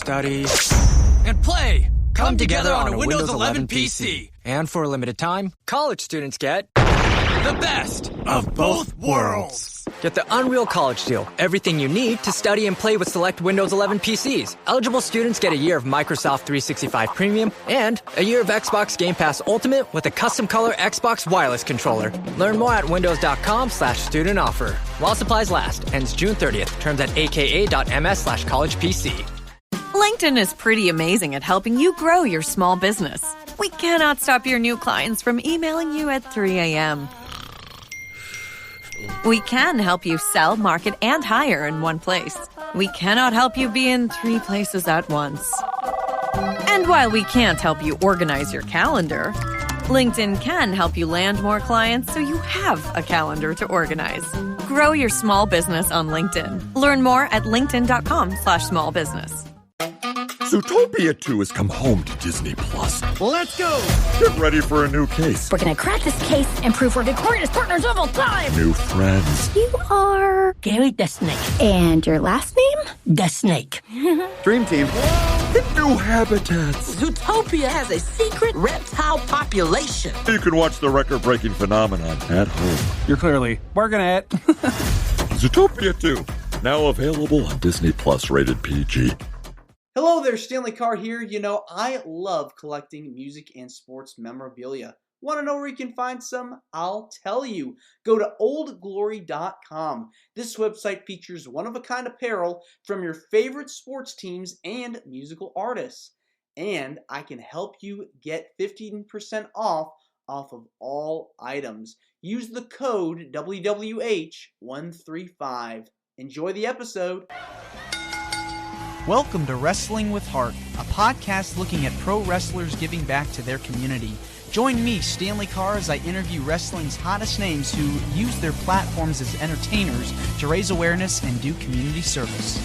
study, and play come together on a Windows 11 PC. And for a limited time, college students get the best of both worlds. Get the Unreal College Deal. Everything you need to study and play with select Windows 11 PCs. Eligible students get a year of Microsoft 365 Premium and a year of Xbox Game Pass Ultimate with a custom color Xbox wireless controller. Learn more at windows.com/student offer. While supplies last. Ends June 30th. Terms at aka.ms/collegepc. LinkedIn is pretty amazing at helping you grow your small business. We cannot stop your new clients from emailing you at 3 a.m. We can help you sell, market, and hire in one place. We cannot help you be in 3 places at once. And while we can't help you organize your calendar, LinkedIn can help you land more clients so you have a calendar to organize. Grow your small business on LinkedIn. Learn more at linkedin.com/smallbusiness. Zootopia 2 has come home to Disney+. Let's go! Get ready for a new case. We're gonna crack this case and prove we're the greatest partners of all time! New friends. You are Gary the Snake. And your last name? The Snake. Dream Team. And new habitats. Zootopia has a secret reptile population. You can watch the record-breaking phenomenon at home. You're clearly working at Zootopia 2. Now available on Disney+, rated PG. Hello there, Stanley Carr here. You know, I love collecting music and sports memorabilia. Want to know where you can find some? I'll tell you. Go to oldglory.com. This website features one-of-a-kind apparel from your favorite sports teams and musical artists. And I can help you get 15% off of all items. Use the code WWH135. Enjoy the episode. Welcome to Wrestling with Heart, a podcast looking at pro wrestlers giving back to their community. Join me, Stanley Carr, as I interview wrestling's hottest names who use their platforms as entertainers to raise awareness and do community service.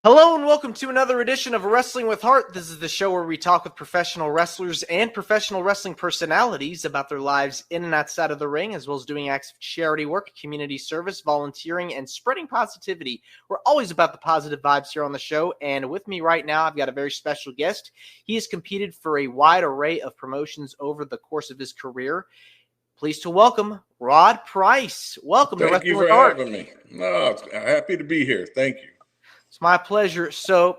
Hello and welcome to another edition of Wrestling with Heart. This is the show where we talk with professional wrestlers and professional wrestling personalities about their lives in and outside of the ring, as well as doing acts of charity work, community service, volunteering, and spreading positivity. We're always about the positive vibes here on the show, and with me right now, I've got a very special guest. He has competed for a wide array of promotions over the course of his career. Pleased to welcome Rod Price. Welcome to Wrestling with Heart. Thank you for having me. No, happy to be here. Thank you. It's my pleasure. So,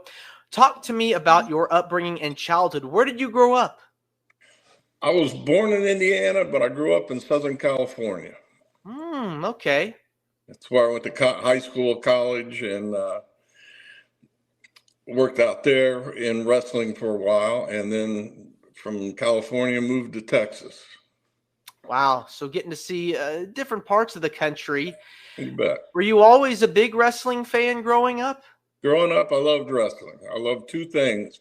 talk to me about your upbringing and childhood. Where did you grow up? I was born in Indiana, but I grew up in Southern California. Okay. That's where I went to high school, college, and worked out there in wrestling for a while. And then from California, moved to Texas. Wow. So getting to see different parts of the country. You bet. Were you always a big wrestling fan growing up? Growing up, I loved wrestling. I loved two things,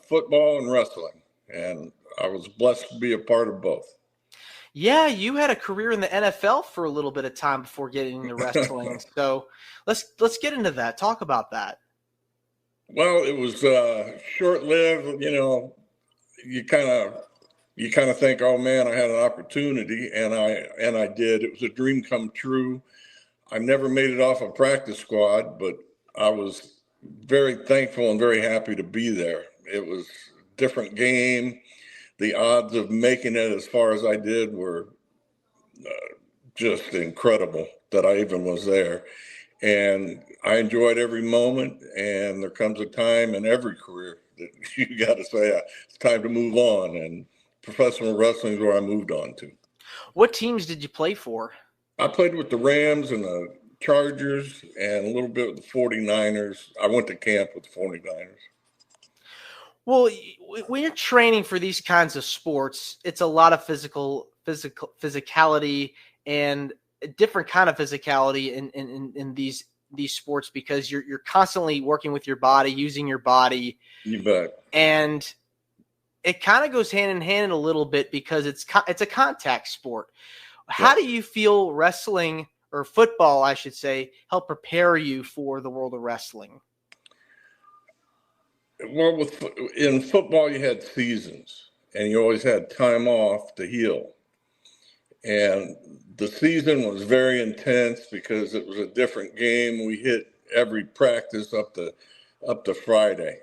football and wrestling. And I was blessed to be a part of both. Yeah, you had a career in the NFL for a little bit of time before getting into wrestling. So let's get into that. Talk about that. Well, it was short-lived. You know, you kind of think, oh man, I had an opportunity, and I did. It was a dream come true. I never made it off a practice squad, but I was very thankful and very happy to be there. It was a different game. The odds of making it as far as I did were just incredible that I even was there. And I enjoyed every moment. And there comes a time in every career that you got to say, it's time to move on. And professional wrestling is where I moved on to. What teams did you play for? I played with the Rams and the Chargers and a little bit with the 49ers. I went to camp with the 49ers. Well, when you're training for these kinds of sports, it's a lot of physicality and a different kind of physicality in these sports, because you're constantly working with your body, using your body. You bet. And it kind of goes hand in hand a little bit because it's a contact sport. How do you feel wrestling, or football, I should say, help prepare you for the world of wrestling? Well, in football, you had seasons, and you always had time off to heal. And the season was very intense because it was a different game. We hit every practice up to up to Friday.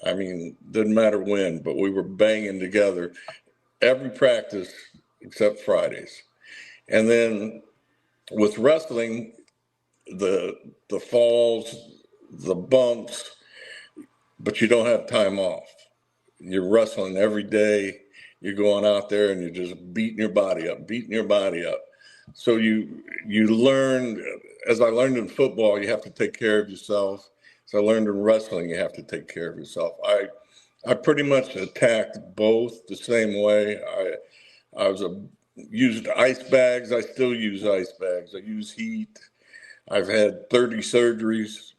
I mean, didn't matter when, but we were banging together every practice except Fridays. And then with wrestling, the falls, the bumps, but you don't have time off. You're wrestling every day. You're going out there and you're just beating your body up. So you learn, as I learned in football, you have to take care of yourself. So I learned in wrestling, you have to take care of yourself. I pretty much attacked both the same way. I used ice bags. I still use ice bags. I use heat. I've had 30 surgeries,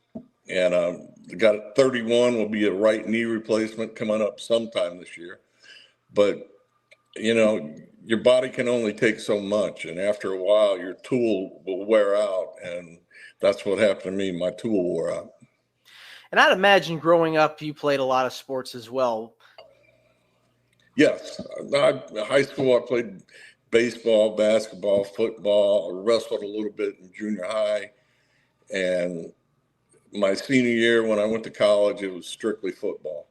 and got 31 will be a right knee replacement coming up sometime this year. But, your body can only take so much, and after a while, your tool will wear out, and that's what happened to me. My tool wore out. And I'd imagine growing up, you played a lot of sports as well. Yes. High school, I played baseball, basketball, football. I wrestled a little bit in junior high. And my senior year, when I went to college, it was strictly football.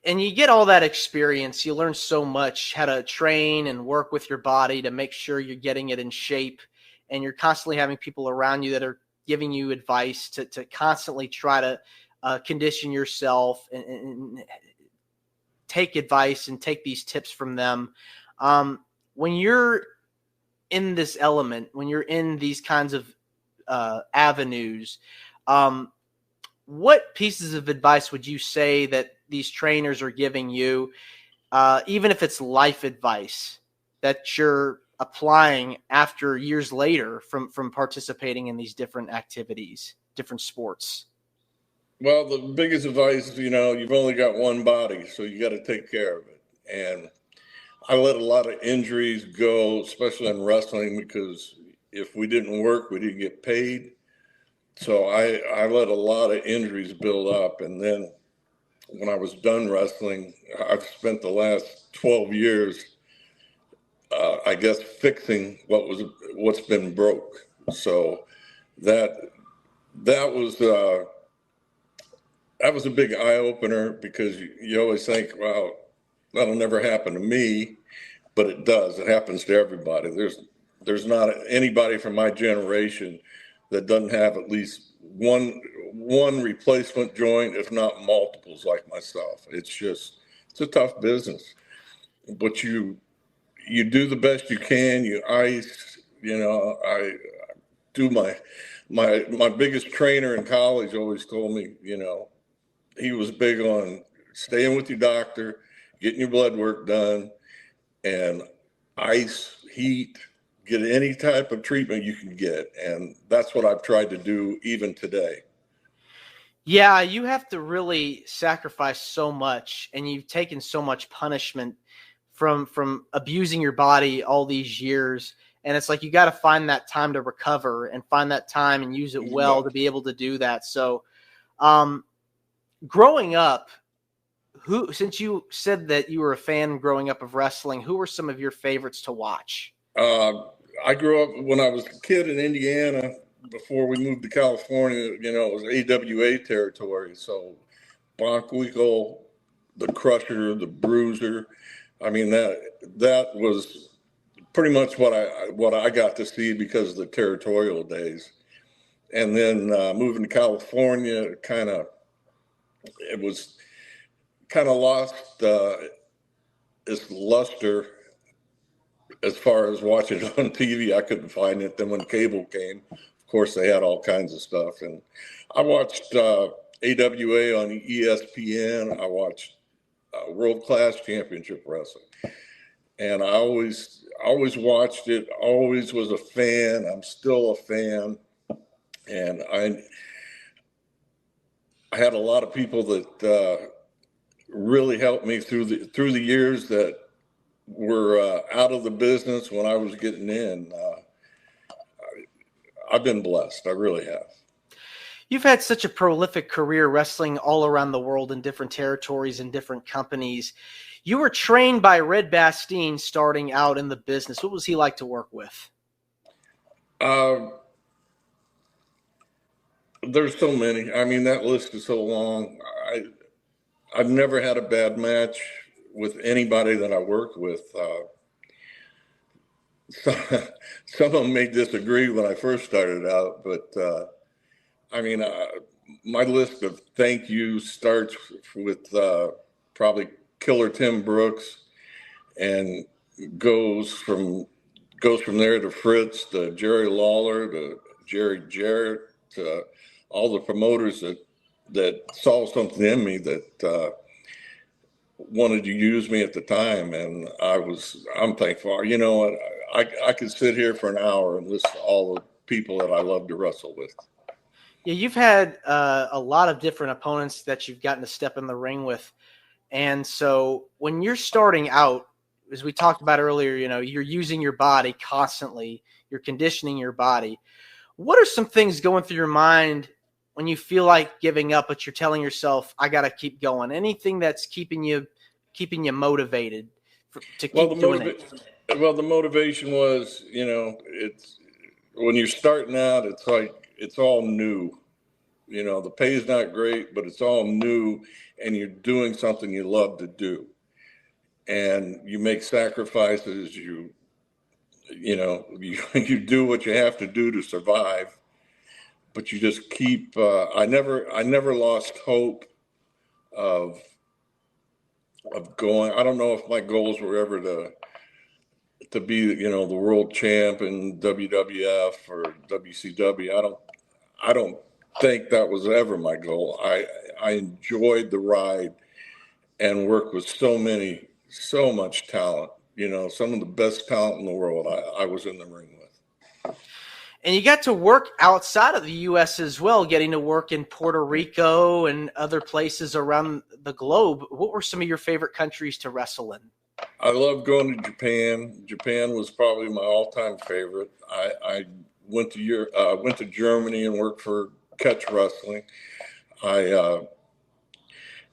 And you get all that experience. You learn so much how to train and work with your body to make sure you're getting it in shape. And you're constantly having people around you that are giving you advice to constantly try to condition yourself and take advice and take these tips from them. When you're in this element, when you're in these kinds of avenues, what pieces of advice would you say that these trainers are giving you, even if it's life advice that you're applying after years later from participating in these different activities, different sports? Well, the biggest advice, you've only got one body, so you got to take care of it. And I let a lot of injuries go, especially in wrestling, because if we didn't work, we didn't get paid. So I let a lot of injuries build up. And then when I was done wrestling, I've spent the last 12 years I guess fixing what's been broke. So that was a big eye opener, because you always think, well, that'll never happen to me, but it does. It happens to everybody. There's not anybody from my generation that doesn't have at least one replacement joint, if not multiples, like myself. It's a tough business, but you do the best you can. You ice, I do my biggest trainer in college always told me, he was big on staying with your doctor, getting your blood work done, and ice, heat, get any type of treatment you can get. And that's what I've tried to do even today. Yeah, you have to really sacrifice so much, and you've taken so much punishment from abusing your body all these years. And it's like you got to find that time to recover and find that time and use it well to be able to do that. So growing up, since you said that you were a fan growing up of wrestling, who were some of your favorites to watch? I grew up when I was a kid in Indiana. Before we moved to California, it was AWA territory. So Bonk, the Crusher, the Bruiser. I mean, that was pretty much what I got to see because of the territorial days. And then moving to California, it was kind of lost its luster as far as watching it on TV. I couldn't find it. Then when cable came, of course, they had all kinds of stuff. And I watched AWA on ESPN. I watched World Class Championship Wrestling. And I always watched it, always was a fan. I'm still a fan. And I had a lot of people that really helped me through the years that were out of the business when I was getting in. I've been blessed. I really have. You've had such a prolific career wrestling all around the world in different territories and different companies. You were trained by Red Bastien starting out in the business. What was he like to work with? There's so many. I mean, that list is so long. I've never had a bad match with anybody that I worked with. Some of them may disagree when I first started out, but I mean, my list of thank yous starts with probably Killer Tim Brooks, and goes from there to Fritz, to Jerry Lawler, to Jerry Jarrett, to all the promoters that saw something in me that wanted to use me at the time, and I'm thankful. You know what? I could sit here for an hour and list all the people that I love to wrestle with. Yeah, you've had a lot of different opponents that you've gotten to step in the ring with. And so when you're starting out, as we talked about earlier, you know, you're using your body constantly, you're conditioning your body. What are some things going through your mind when you feel like giving up, but you're telling yourself, I got to keep going? Anything that's keeping you motivated to keep doing it? Well, the motivation was, you know, it's when you're starting out, it's like, it's all new. You know, the pay is not great, but it's all new, and you're doing something you love to do. And you make sacrifices, you do what you have to do to survive, but you just keep, I never lost hope of going. I don't know if my goals were ever to be, you know, the world champ in WWF or WCW. I don't think that was ever my goal. I enjoyed the ride and worked with so much talent, you know, some of the best talent in the world I was in the ring with. And you got to work outside of the U.S. as well, getting to work in Puerto Rico and other places around the globe. What were some of your favorite countries to wrestle in? I love going to Japan. Japan was probably my all-time favorite. I went to Germany and worked for Catch Wrestling. I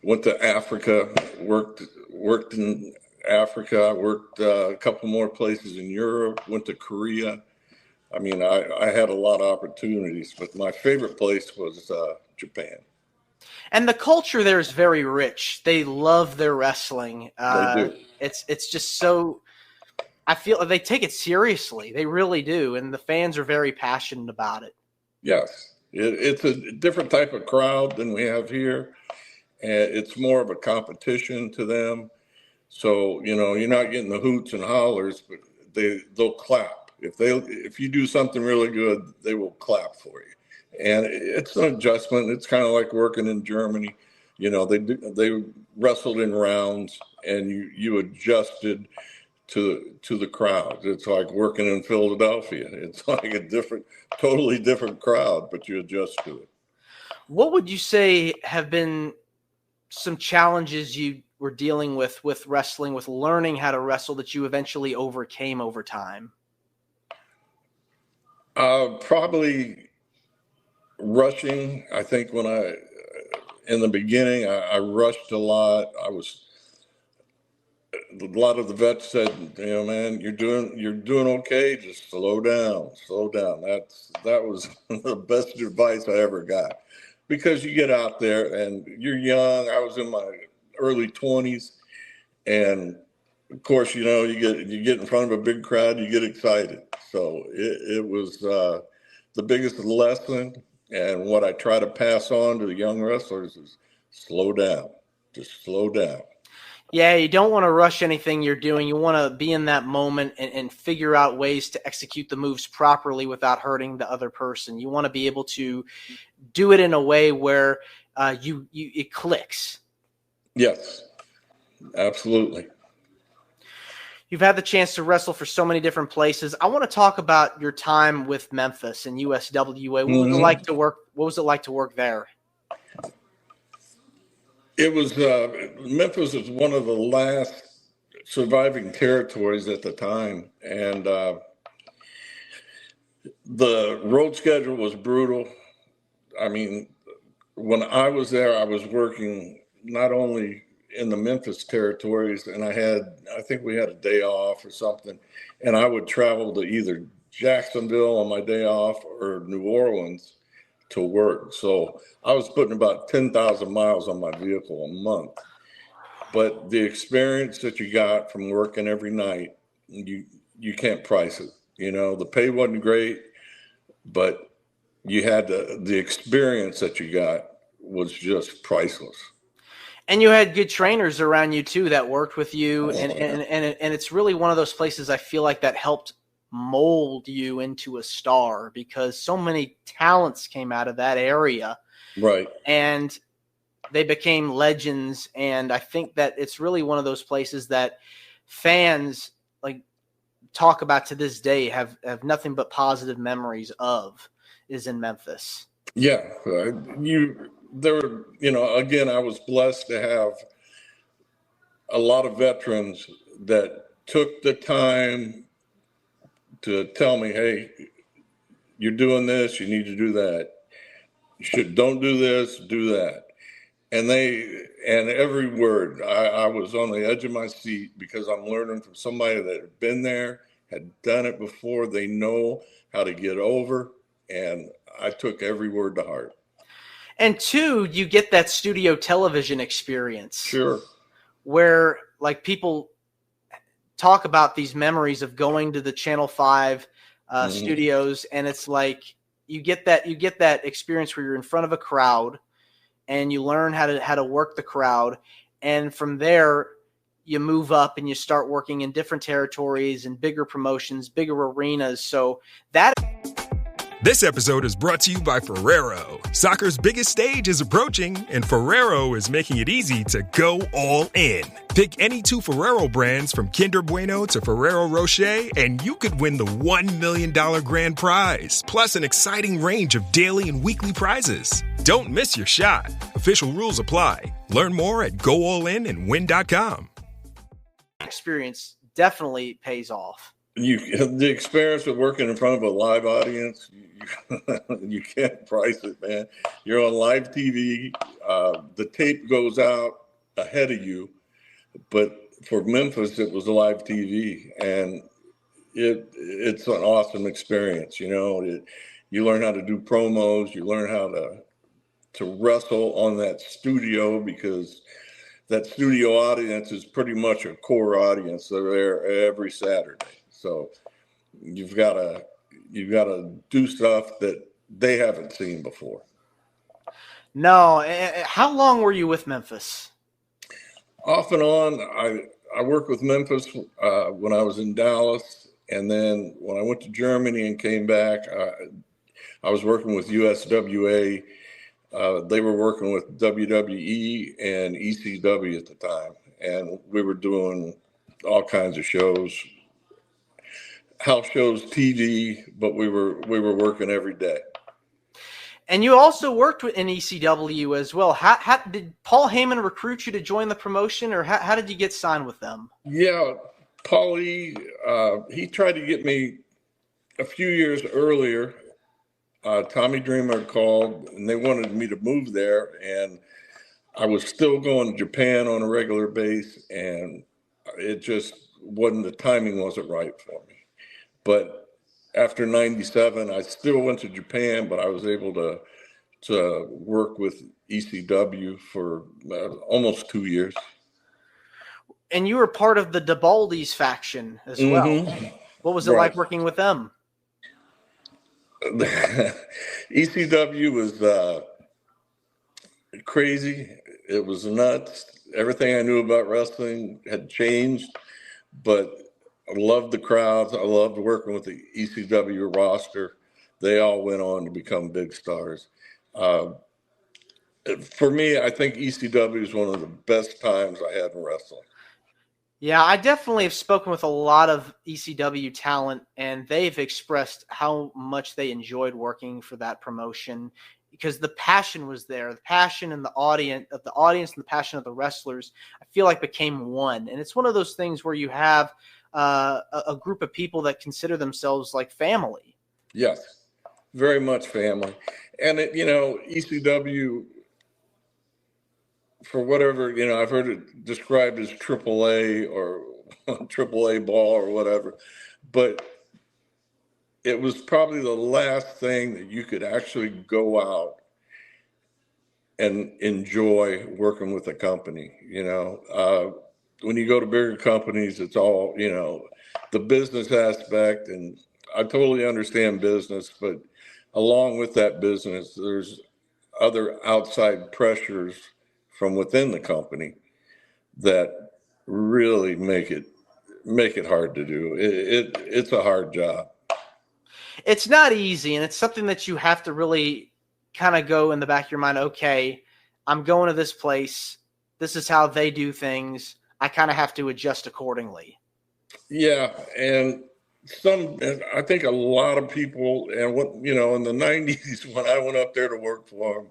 went to Africa, worked in Africa. I worked a couple more places in Europe, went to Korea. I mean, I had a lot of opportunities, but my favorite place was Japan. And the culture there is very rich. They love their wrestling. They do. It's just so, I feel they take it seriously. They really do. And the fans are very passionate about it. Yes. It's a different type of crowd than we have here. And it's more of a competition to them. So, you know, you're not getting the hoots and hollers, but they'll clap. If you do something really good, they will clap for you. And it's an adjustment. It's kind of like working in Germany. You know, they wrestled in rounds, and you adjusted to the crowd. It's like working in Philadelphia. It's like a totally different crowd, but you adjust to it. What would you say have been some challenges you were dealing with wrestling, with learning how to wrestle, that you eventually overcame over time? Probably rushing. I think in the beginning, I rushed a lot. A lot of the vets said, you know, man, you're doing okay. Just slow down. That was the best advice I ever got, because you get out there and you're young. I was in my early 20s, and of course, you know, you get in front of a big crowd, you get excited. So it was the biggest lesson, and what I try to pass on to the young wrestlers is slow down. Just slow down. Yeah, you don't want to rush anything you're doing. You want to be in that moment and figure out ways to execute the moves properly without hurting the other person. You want to be able to do it in a way where it clicks. Yes, absolutely. You've had the chance to wrestle for so many different places. I want to talk about your time with Memphis and USWA. What was it like to work? What was it like to work there? It was Memphis was one of the last surviving territories at the time, and the road schedule was brutal. I mean, when I was there, I was working not only in the Memphis territories, and I think we had a day off or something, and I would travel to either Jacksonville on my day off or New Orleans. to work. So I was putting about 10,000 miles on my vehicle a month. But the experience that you got from working every night, you can't price it. You know, the pay wasn't great, but you had the experience that you got was just priceless. And you had good trainers around you too that worked with you, and it's really one of those places I feel like that helped mold you into a star, because so many talents came out of that area, right? And they became legends. And I think that it's really one of those places that fans like talk about to this day, have nothing but positive memories of, is in Memphis. Yeah, there were, again, I was blessed to have a lot of veterans that took the time to tell me, hey, you're doing this, you need to do that. Don't do this, do that. And every word, I was on the edge of my seat, because I'm learning from somebody that had been there, had done it before. They know how to get over. And I took every word to heart. And two, you get that studio television experience. Sure. Where like people talk about these memories of going to the Channel 5 studios, and it's like you get that experience where you're in front of a crowd and you learn how to work the crowd, and from there you move up and you start working in different territories and bigger promotions, bigger arenas. So that. This episode is brought to you by Ferrero. Soccer's biggest stage is approaching, and Ferrero is making it easy to go all in. Pick any two Ferrero brands, from Kinder Bueno to Ferrero Rocher, and you could win the $1 million grand prize, plus an exciting range of daily and weekly prizes. Don't miss your shot. Official rules apply. Learn more at goallinandwin.com. Experience definitely pays off. The experience of working in front of a live audience, you can't price it, man. You're on live TV. The tape goes out ahead of you, but for Memphis, it was live TV, and it's an awesome experience. You learn how to do promos. You learn how to wrestle on that studio, because that studio audience is pretty much a core audience. They're there every Saturday. So you've got to do stuff that they haven't seen before. No. How long were you with Memphis? Off and on. I worked with Memphis when I was in Dallas. And then when I went to Germany and came back, I was working with USWA. They were working with WWE and ECW at the time. And we were doing all kinds of shows. House shows, TV, but we were working every day. And you also worked in ECW as well. How did Paul Heyman recruit you to join the promotion, or how did you get signed with them? Yeah, Paulie, he tried to get me a few years earlier. Tommy Dreamer called, and they wanted me to move there, and I was still going to Japan on a regular basis, and it just the timing wasn't right for me. But after 97, I still went to Japan, but I was able to work with ECW for almost 2 years. And you were part of the DeBaldi's faction as well. What was it like working with them? ECW was crazy. It was nuts. Everything I knew about wrestling had changed, but I loved the crowds. I loved working with the ECW roster. They all went on to become big stars. For me, I think ECW is one of the best times I had in wrestling. Yeah, I definitely have spoken with a lot of ECW talent, and they've expressed how much they enjoyed working for that promotion, because the passion was there. The passion and the audience and the passion of the wrestlers, I feel like, became one. And it's one of those things where you have a group of people that consider themselves like family. Yes, very much family. And ECW, for whatever, I've heard it described as AAA or AAA ball or whatever, but it was probably the last thing that you could actually go out and enjoy working with a company. When you go to bigger companies, it's all, the business aspect, and I totally understand business, but along with that business, there's other outside pressures from within the company that really make it hard to do. It's a hard job. It's not easy, and it's something that you have to really kind of go in the back of your mind. Okay, I'm going to this place. This is how they do things. I kind of have to adjust accordingly. Yeah, and I think a lot of people, and in the 90s when I went up there to work for them,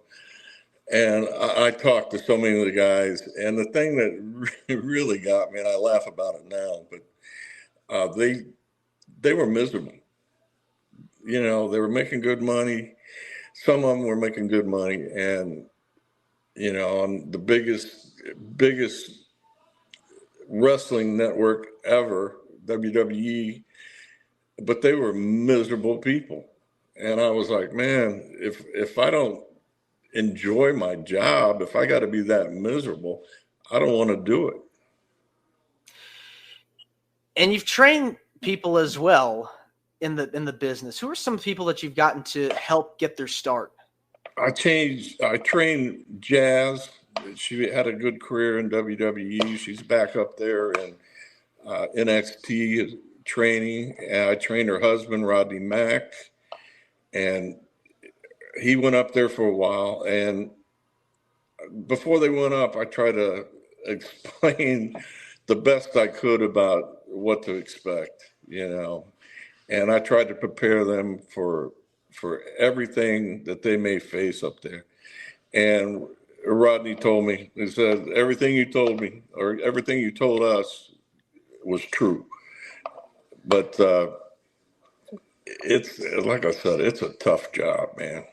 and I talked to so many of the guys, and the thing that really got me, and I laugh about it now, but they were miserable. They were making good money. Some of them were making good money, and on the biggest wrestling network ever, WWE, but they were miserable people. And I was like, man, if I don't enjoy my job, if I got to be that miserable, I don't want to do it. And you've trained people as well in the business. Who are some people that you've gotten to help get their start? I trained Jazz. She had a good career in WWE. She's back up there in NXT training. And I trained her husband, Rodney Mack, and he went up there for a while. And before they went up, I tried to explain the best I could about what to expect, and I tried to prepare them for everything that they may face up there. And Rodney told me, he said, everything you told me or everything you told us was true. But it's, like I said, it's a tough job, man.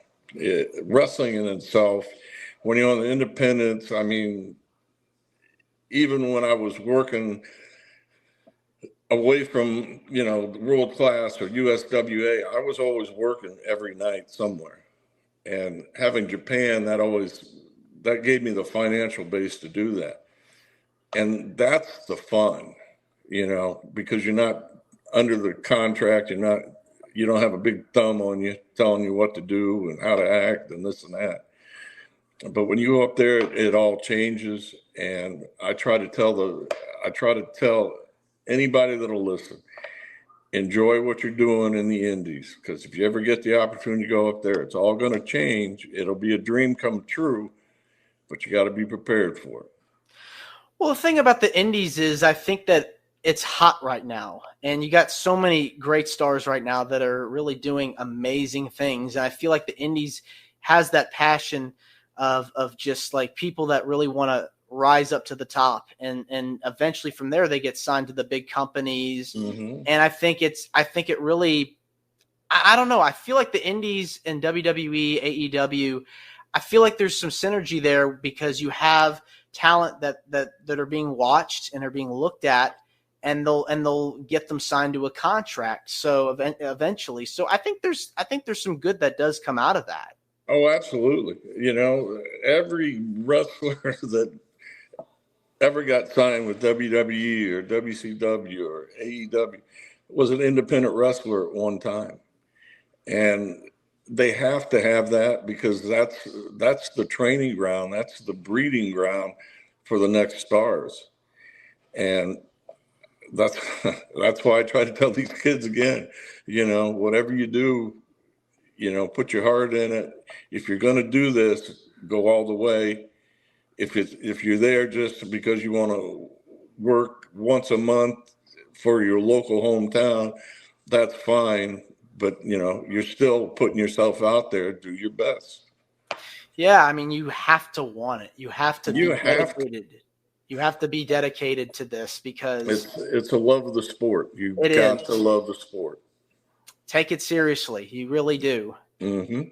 Wrestling in itself, when you're on the independents, I mean, even when I was working away from, world class or USWA, I was always working every night somewhere. And having Japan, that gave me the financial base to do that. And that's the fun, because you're not under the contract, you don't have a big thumb on you telling you what to do and how to act and this and that. But when you go up there, it all changes. And I try to tell anybody that'll listen, enjoy what you're doing in the indies, because if you ever get the opportunity to go up there, it's all going to change. It'll be a dream come true, but you got to be prepared for it. Well, the thing about the indies is I think that it's hot right now, and you got so many great stars right now that are really doing amazing things. And I feel like the indies has that passion of just like people that really want to rise up to the top, and eventually from there they get signed to the big companies. Mm-hmm. And I think it really, I don't know. I feel like the indies and WWE, AEW, I feel like there's some synergy there because you have talent that are being watched and are being looked at, and they'll get them signed to a contract. So eventually, so I think there's some good that does come out of that. Oh, absolutely. Every wrestler that ever got signed with WWE or WCW or AEW was an independent wrestler at one time. And they have to have that because that's the training ground. That's the breeding ground for the next stars. And that's why I try to tell these kids again, whatever you do, put your heart in it. If you're going to do this, go all the way. If you're there just because you want to work once a month for your local hometown, that's fine. But, you're still putting yourself out there. Do your best. Yeah, I mean, you have to want it. You have to be dedicated. You have to be dedicated to this because it's a love of the sport. You've got to love the sport. Take it seriously. You really do. Mm-hmm.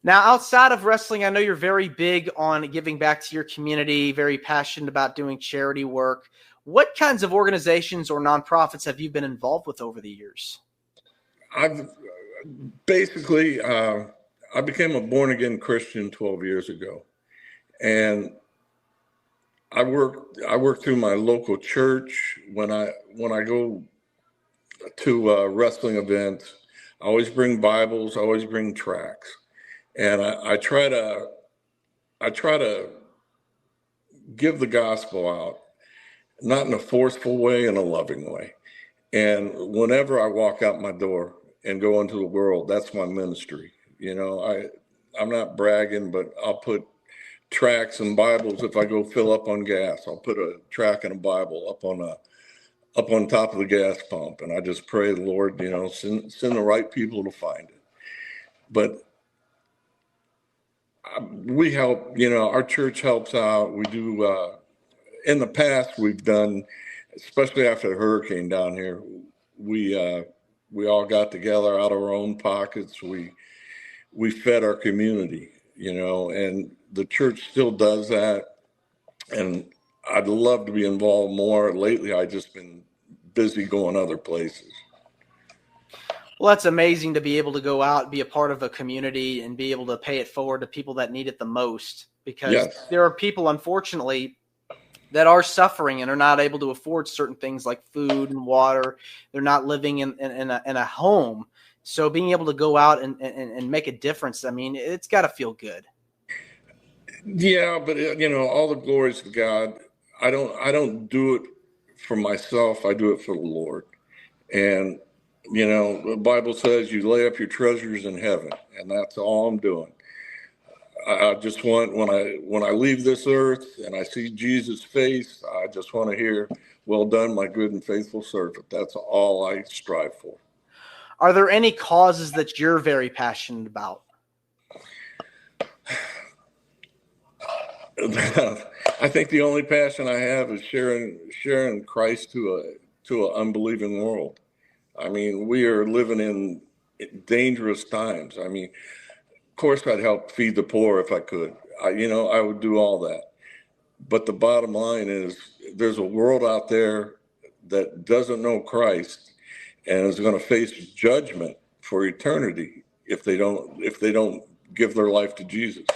Now, outside of wrestling, I know you're very big on giving back to your community, very passionate about doing charity work. What kinds of organizations or nonprofits have you been involved with over the years? I've basically, I became a born again Christian 12 years ago, and I work through my local church. When I go to wrestling events, I always bring Bibles, I always bring tracts, and I try to give the gospel out, not in a forceful way, in a loving way. And whenever I walk out my door and go into the world, that's my ministry. You know, I'm not bragging, but I'll put tracts and Bibles. If I go fill up on gas, I'll put a tract and a Bible up on top of the gas pump, and I just pray, Lord, you know, send the right people to find it. But we help, you know, our church helps out. We do, in the past, we've done, especially after the hurricane down here, we all got together out of our own pockets. We fed our community, you know, and the church still does that. And I'd love to be involved more. Lately, I've just been busy going other places. Well, that's amazing to be able to go out, be a part of a community, and be able to pay it forward to people that need it the most. Because there are people, unfortunately, that are suffering and are not able to afford certain things like food and water. They're not living in a home. So being able to go out and make a difference, I mean, it's got to feel good. Yeah, but you know, all the glories to God. I don't do it for myself. I do it for the Lord. And you know, the Bible says you lay up your treasures in heaven, and that's all I'm doing. I just want, when I leave this earth and I see Jesus' face, I just want to hear, "Well done, my good and faithful servant." That's all I strive for. Are there any causes that you're very passionate about? I think the only passion I have is sharing Christ to an unbelieving world. I mean, we are living in dangerous times. I mean, of course, I'd help feed the poor if I could. I would do all that. But the bottom line is, there's a world out there that doesn't know Christ and is going to face judgment for eternity if they don't give their life to Jesus.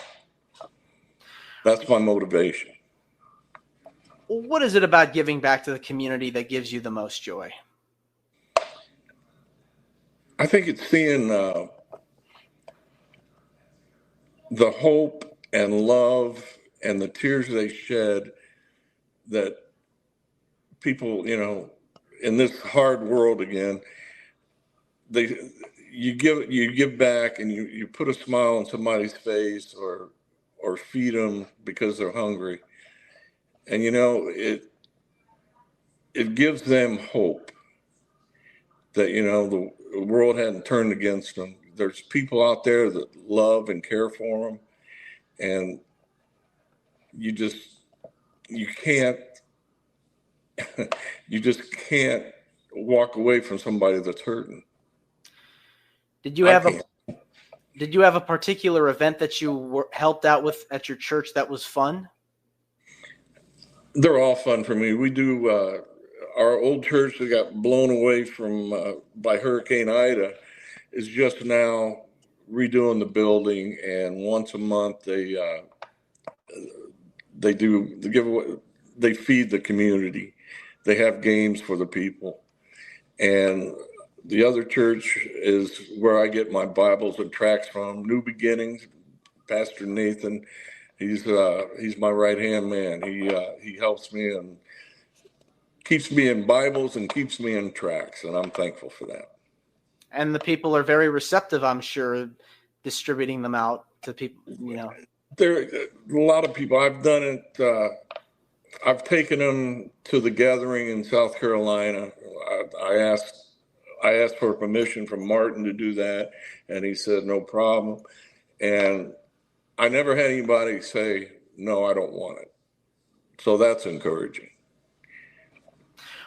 That's my motivation. What is it about giving back to the community that gives you the most joy? I think it's seeing the hope and love and the tears they shed, that people, you know, in this hard world again, you give back, and you put a smile on somebody's face, or feed them because they're hungry. And, you know, it gives them hope that, you know, the world hadn't turned against them. There's people out there that love and care for them. And you just can't walk away from somebody that's hurting. Did you have a particular event that you helped out with at your church that was fun? They're all fun for me. We do our old church that got blown away by Hurricane Ida is just now redoing the building, and once a month they do the giveaway. They feed the community. They have games for the people, and the other church is where I get my Bibles and tracts from. New Beginnings, Pastor Nathan. He's my right-hand man. He helps me and keeps me in Bibles and keeps me in tracts, and I'm thankful for that. And the people are very receptive, I'm sure, distributing them out to people, you know. There are a lot of people. I've done it. I've taken them to the gathering in South Carolina. I asked for permission from Martin to do that, and he said no problem. And I never had anybody say, no, I don't want it. So that's encouraging.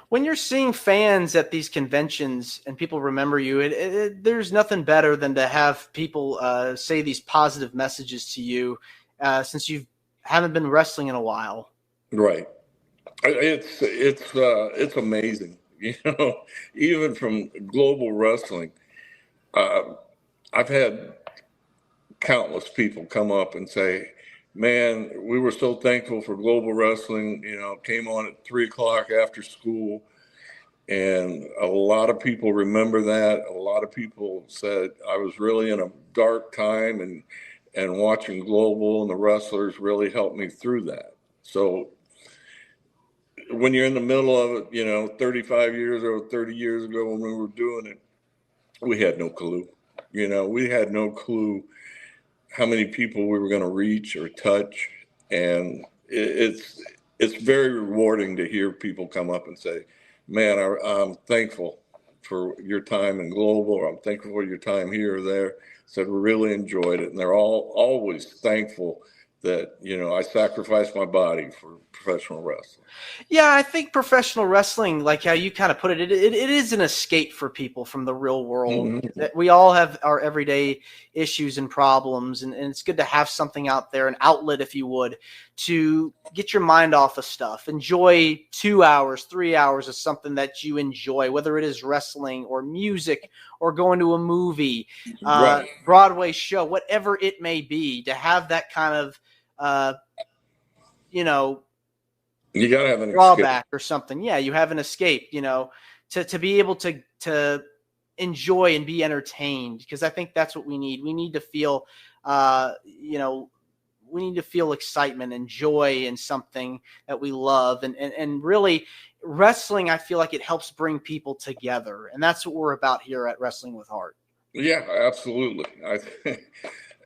When you're seeing fans at these conventions and people remember you, there's nothing better than to have people say these positive messages to you since you haven't been wrestling in a while. Right. It's amazing. You know, even from global wrestling, I've had countless people come up and say, man, we were so thankful for Global Wrestling, came on at 3:00 after school. And a lot of people remember that. A lot of people said I was really in a dark time, and watching Global and the wrestlers really helped me through that. So when you're in the middle of it, 35 years or 30 years ago when we were doing it, we had no clue. We had no clue how many people we were going to reach or touch. And it's very rewarding to hear people come up and say, man, I'm thankful for your time in Global, or I'm thankful for your time here or there. Said we really enjoyed it. And they're always thankful that, I sacrificed my body for professional wrestling. Yeah, I think professional wrestling, like how you kind of put it, it is an escape for people from the real world. Mm-hmm. We all have our everyday issues and problems, and it's good to have something out there, an outlet, if you would, to get your mind off of stuff. Enjoy 2 hours, 3 hours of something that you enjoy, whether it is wrestling or music or going to a movie, right. Broadway show, whatever it may be, to have that kind of, you gotta have an drawback escape. Or something. Yeah, you have an escape, to be able to enjoy and be entertained, because I think that's what we need. We need to feel, we need to feel excitement and joy in something that we love. And really, wrestling, I feel like it helps bring people together. And that's what we're about here at Wrestling with Heart. Yeah, absolutely. I think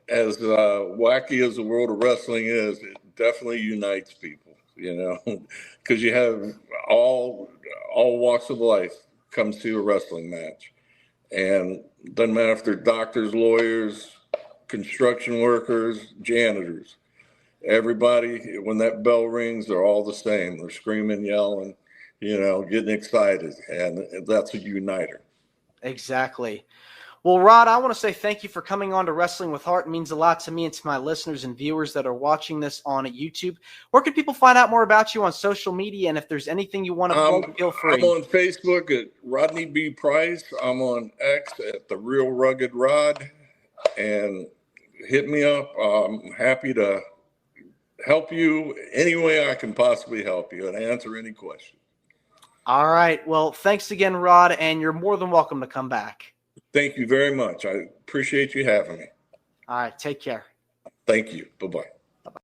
as wacky as the world of wrestling is, it definitely unites people, because you have all walks of life come to a wrestling match. And it doesn't matter if they're doctors, lawyers, construction workers, janitors. Everybody, when that bell rings, they're all the same. They're screaming, yelling, getting excited. And that's a uniter. Exactly. Well, Rod, I want to say thank you for coming on to Wrestling with Heart. It means a lot to me and to my listeners and viewers that are watching this on YouTube. Where can people find out more about you on social media? And if there's anything you want to plug, feel free. I'm on Facebook at Rodney B. Price. I'm on X at The Real Rugged Rod. And hit me up. I'm happy to help you any way I can possibly help you and answer any question. All right. Well, thanks again, Rod, and you're more than welcome to come back. Thank you very much. I appreciate you having me. All right. Take care. Thank you. Bye-bye. Bye-bye.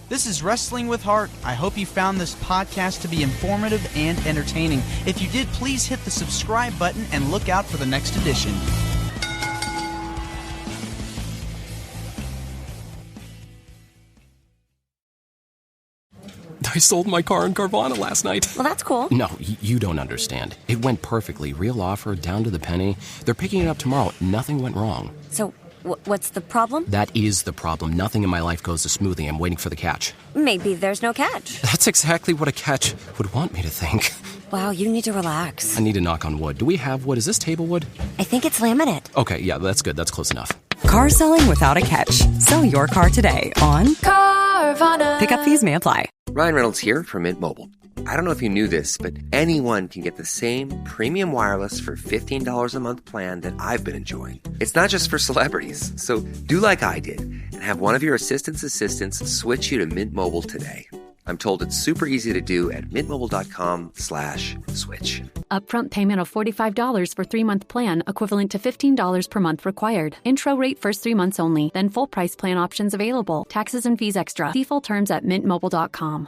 This is Wrestling with Heart. I hope you found this podcast to be informative and entertaining. If you did, please hit the subscribe button and look out for the next edition. I sold my car in Carvana last night. Well, that's cool. No, you don't understand. It went perfectly. Real offer, down to the penny. They're picking it up tomorrow. Nothing went wrong. So, what's the problem? That is the problem. Nothing in my life goes as smoothly. I'm waiting for the catch. Maybe there's no catch. That's exactly what a catch would want me to think. Wow, you need to relax. I need to knock on wood. Do we have wood? Is this table wood? I think it's laminate. Okay, yeah, that's good. That's close enough. Car selling without a catch. Sell your car today on Carvana. Pickup fees may apply. Ryan Reynolds here from Mint Mobile. I don't know if you knew this, but anyone can get the same premium wireless for $15 a month plan that I've been enjoying. It's not just for celebrities. So do like I did and have one of your assistants switch you to Mint Mobile today. I'm told it's super easy to do at mintmobile.com/switch. Upfront payment of $45 for 3-month plan, equivalent to $15 per month required. Intro rate first 3 months only, then full price plan options available. Taxes and fees extra. See full terms at mintmobile.com.